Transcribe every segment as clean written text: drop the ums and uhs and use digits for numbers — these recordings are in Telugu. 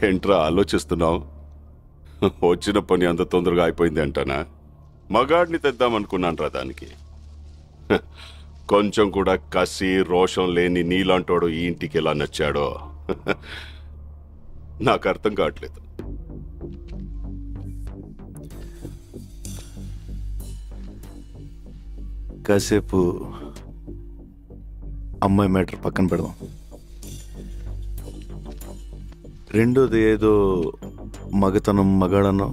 ఏంట్రా ఆలోచిస్తున్నావు? వచ్చిన పని అంత తొందరగా అయిపోయింది అంటానా? మగాడిని తెద్దామనుకున్నాను రా దానికి. కొంచెం కూడా కసి రోషం లేని నీలాంటోడు ఈ ఇంటికి ఎలా నచ్చాడో నాకు అర్థం కావట్లేదు. కాసేపు అమ్మాయి మ్యాటర్ పక్కన పెడదాం. రెండోది ఏదో మగతనం మగాడన్నో.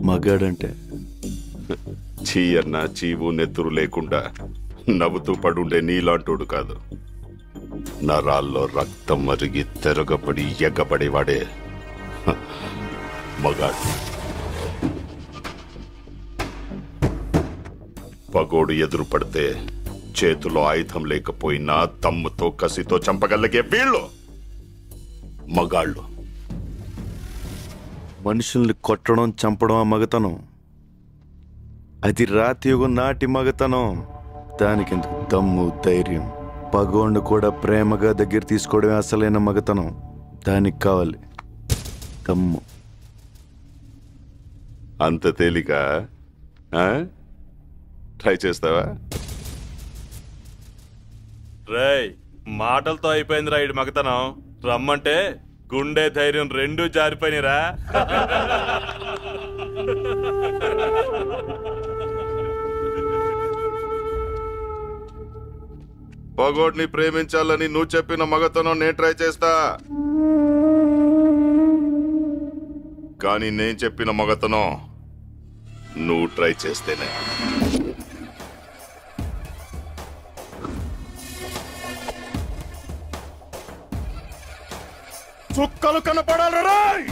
మగాడంటే చీ అన్న చీవు నెత్తురు లేకుండా నవ్వుతూ పడుండే నీలాంటోడు కాదు. నరాల్లో రక్తం మరిగి తెరగబడి ఎగ్గబడేవాడే మగాడు. పగోడు ఎదురు పడితే చేతిలో ఆయుధం లేకపోయినా దమ్ముతో కసితో చంపగలిగే వీళ్ళు మగాళ్ళు. మనుషుల్ని కొట్టడం చంపడం ఆ మగతనం. అది రాతియుగం నాటి మగతనం. దానికెందుకు దమ్ము ధైర్యం? పగోండు కూడా ప్రేమగా దగ్గర తీసుకోవడమే అసలైన మగతనం. దానికి కావాలి దమ్ము. అంత తేలిక? ట్రై చేస్తావా? రేయ్, మాటలతో అయిపోయింది రా ఇడు మగతనం. రమ్మంటే గుండె ధైర్యం రెండూ జారిపోయినరా. పగోడ్ని ప్రేమించాలని నువ్వు చెప్పిన మగతనం నేను ట్రై చేస్తా. కానీ నేను చెప్పిన మగతనం నువ్వు ట్రై చేస్తేనే. చుక్కలు కనపడాలి రాయ్.